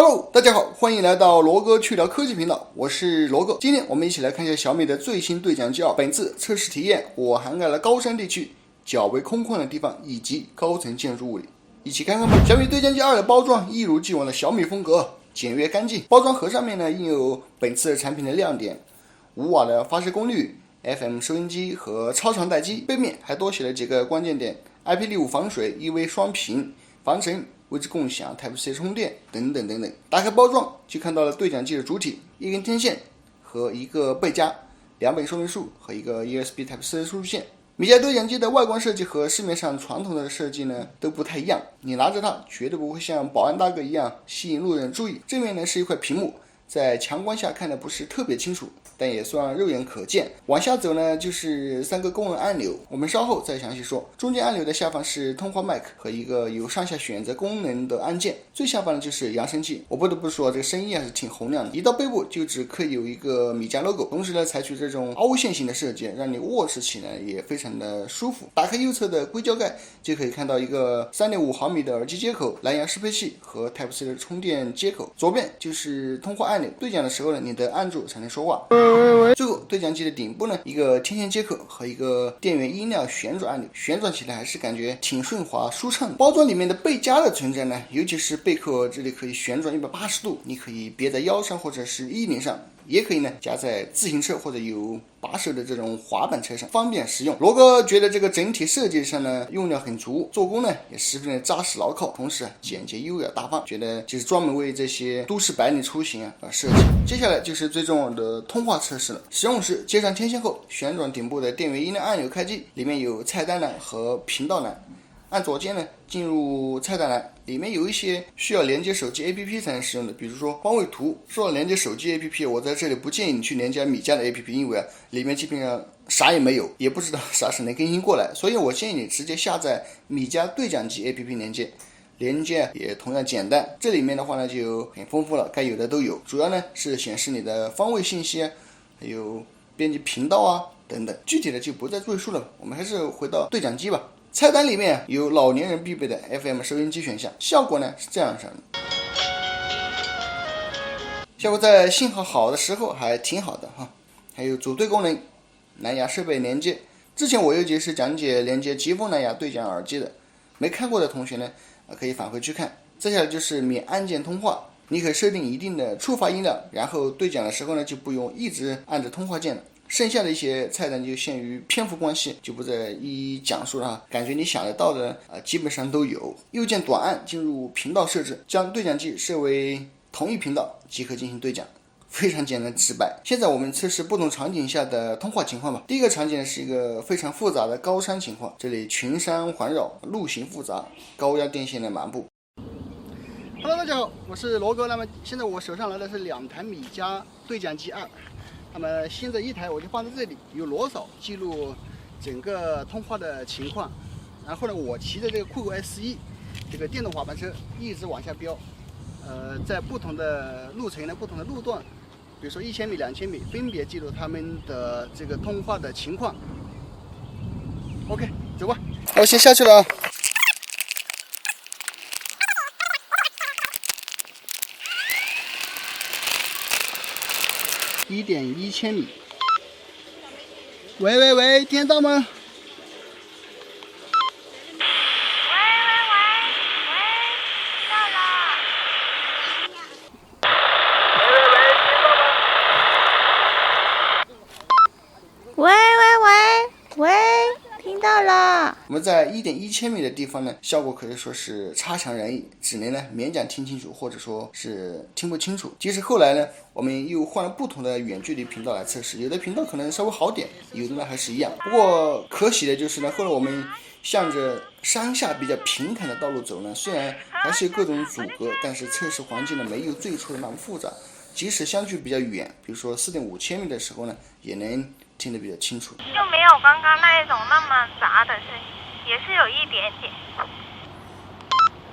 Hello， 大家好，欢迎来到罗哥去聊科技频道，我是罗哥。今天我们一起来看一下小米的最新对讲机2。本次测试体验我涵盖了高山地区、较为空旷的地方以及高层建筑物里，一起看看吧。小米对讲机2的包装一如既往的小米风格，简约干净。包装盒上面呢印有本次产品的亮点：5瓦的发射功率、FM 收音机和超长待机。背面还多写了几个关键点：IP65 防水、EV 双屏、防尘、位置共享、Type-C 充电等等等等。打开包装就看到了对讲机的主体，一根天线和一个背夹，2本说明书和一个 USB Type-C 输出线。米家对讲机的外观设计和市面上传统的设计呢都不太一样，你拿着它绝对不会像保安大哥一样吸引路人注意。正面呢是一块屏幕，在强光下看的不是特别清楚，但也算肉眼可见。往下走呢就是3个功能按钮，我们稍后再详细说。中间按钮的下方是通话麦克和一个有上下选择功能的按键，最下方呢就是扬声器。我不得不说这个声音还是挺洪亮的。一到背部就只可以有一个米家 logo， 同时呢采取这种凹陷型的设计，让你握持起来也非常的舒服。打开右侧的硅胶盖就可以看到一个 3.5 毫米的耳机接口、蓝牙适配器和 Type-C 的充电接口。左边就是通话按钮，对讲的时候呢你得按住才能说话。最后对讲机的顶部呢一个天线接口和一个电源音量旋转按钮，旋转起来还是感觉挺顺滑舒畅的。包装里面的背夹的存在呢，尤其是贝壳这里可以旋转180度，你可以别在腰上或者是衣领上，也可以呢夹在自行车或者有把手的这种滑板车上，方便实用。罗哥觉得这个整体设计上呢用料很足，做工呢也十分的扎实牢靠，同时简洁优雅大方，觉得就是专门为这些都市白领出行而设计。接下来就是最重要的通话测试了。使用时接上天线后，旋转顶部的电源音量按钮开机，里面有菜单栏和频道栏。按左键呢进入菜单栏，里面有一些需要连接手机 APP 才能使用的，比如说方位图。说到连接手机 APP， 我在这里不建议你去连接米家的 APP， 因为里面基本上啥也没有，也不知道啥时能更新过来，所以我建议你直接下载米家对讲机 APP 连接也同样简单。这里面的话呢就很丰富了，该有的都有，主要呢是显示你的方位信息，还有编辑频道啊等等，具体的就不再赘述了。我们还是回到对讲机吧。菜单里面有老年人必备的 FM 收音机选项，效果呢是这样的，效果在信号好的时候还挺好的哈。还有组队功能、蓝牙设备连接，之前我有节是讲解连接疾风蓝牙对讲耳机的，没看过的同学呢可以返回去看。接下来就是免按键通话，你可以设定一定的触发音量，然后对讲的时候呢就不用一直按着通话键了。剩下的一些菜单就限于篇幅关系，就不再一一讲述了，感觉你想得到的基本上都有。右键短按进入频道设置，将对讲机设为同一频道即可进行对讲，非常简单直白。现在我们测试不同场景下的通话情况吧。第一个场景是一个非常复杂的高山情况，这里群山环绕，路型复杂，高压电线的满布。Hello， 大家好，我是罗哥。那么现在我手上来的是2台米家对讲机2。那么现在一台我就放在这里，有螺扫记录整个通话的情况。然后呢，我骑着这个酷狗 S1 这个电动滑板车一直往下飙，在不同的路程呢、不同的路段，比如说1000米、2000米，分别记录他们的这个通话的情况。OK， 走吧。我先下去了啊。1.1千米。喂，听得到吗？喂，听到了。我们在1.1千米的地方呢，效果可以说是差强人意，只能呢勉强听清楚，或者说是听不清楚。即使后来呢，我们又换了不同的远距离频道来测试，有的频道可能稍微好点，有的呢还是一样。不过可喜的就是呢，后来我们向着山下比较平坦的道路走呢，虽然还是有各种阻隔，但是测试环境呢没有最初的那么复杂。即使相距比较远，比如说4.5千米的时候呢，也能听得比较清楚，就没有刚刚那一种那么杂的声音，也是有一点点。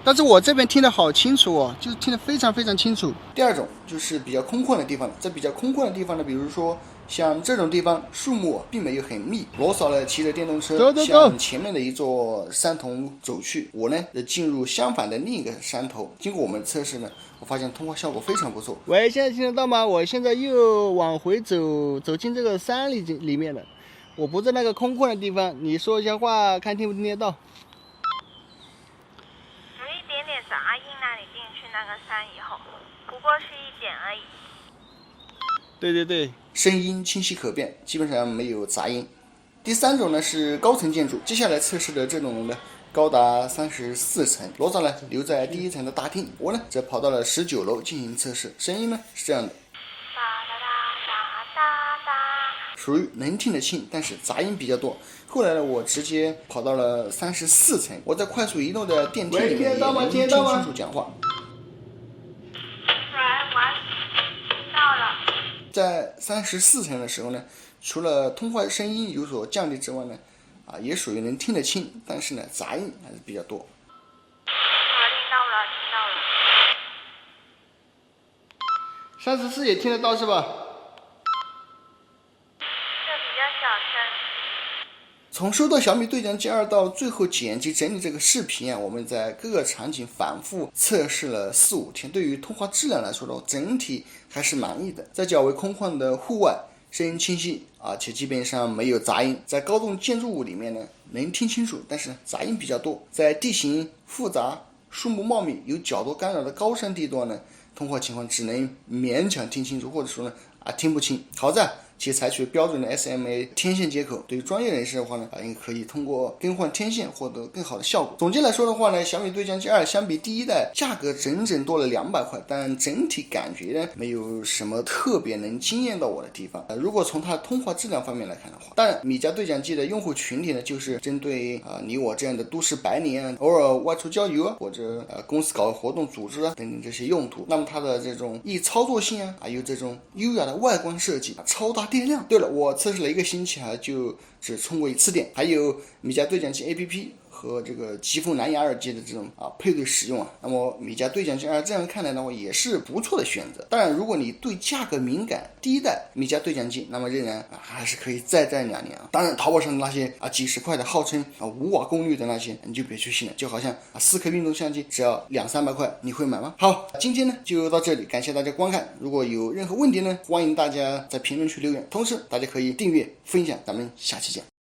但是我这边听得好清楚哦，就是听得非常非常清楚。第二种就是比较空旷的地方，在比较空旷的地方呢，比如说像这种地方树木并没有很密，罗嫂呢骑着电动车走向前面的一座山头走去，我呢进入相反的另一个山头。经过我们测试呢，我发现通话效果非常不错。喂，现在听得到吗？我现在又往回走进这个山里面了，我不在那个空旷的地方，你说一下话，看听不听得到？有一点点杂音啊，你进去那个山以后，不过是一点而已。对，声音清晰可辨，基本上没有杂音。第三种呢是高层建筑，接下来测试的这种呢高达34层。罗嫂呢留在第一层的大厅，我呢则跑到了19楼进行测试。声音呢是这样的，哒哒哒哒哒哒，属于能听得清，但是杂音比较多。后来呢，我直接跑到了34层，我在快速移动的电梯里面也能听清楚讲话。听到了。在34层的时候呢，除了通话声音有所降低之外呢，也属于能听得清，但是呢，杂音还是比较多。听到了。34也听得到是吧？这比较小声。从收到小米对讲机2到最后剪辑整理这个视频我们在各个场景反复测试了4-5天，对于通话质量来说呢，整体还是满意的。在较为空旷的户外，声音清晰，且基本上没有杂音。在高栋建筑物里面呢，能听清楚，但是杂音比较多。在地形复杂、树木茂密、有较多干扰的高山地段呢，通话情况只能勉强听清楚，或者说呢听不清。好在其采取标准的 SMA 天线接口，对于专业人士的话呢，也可以通过更换天线获得更好的效果。总结来说的话呢，小米对讲机2相比第一代价格整整多了200块，但整体感觉呢没有什么特别能惊艳到我的地方。如果从它的通话质量方面来看的话，当然米家对讲机的用户群体呢，就是针对你我这样的都市白领偶尔外出郊游或者公司搞活动组织等等这些用途。那么它的这种易操作性还有这种优雅的外观设计，超大电量。对了，我测试了1个星期就只充过1次电。还有米家对讲机 APP 和这个疾风蓝牙耳机的这种配对使用那么米家对讲机2这样看来的话也是不错的选择。当然，如果你对价格敏感，第一代米家对讲机那么仍然还是可以再战2年当然，淘宝上的那些几十块的号称5瓦功率的那些你就别去信了，就好像4K 运动相机只要200-300块，你会买吗？好，今天呢就到这里，感谢大家观看。如果有任何问题呢，欢迎大家在评论区留言，同时大家可以订阅分享，咱们下期见。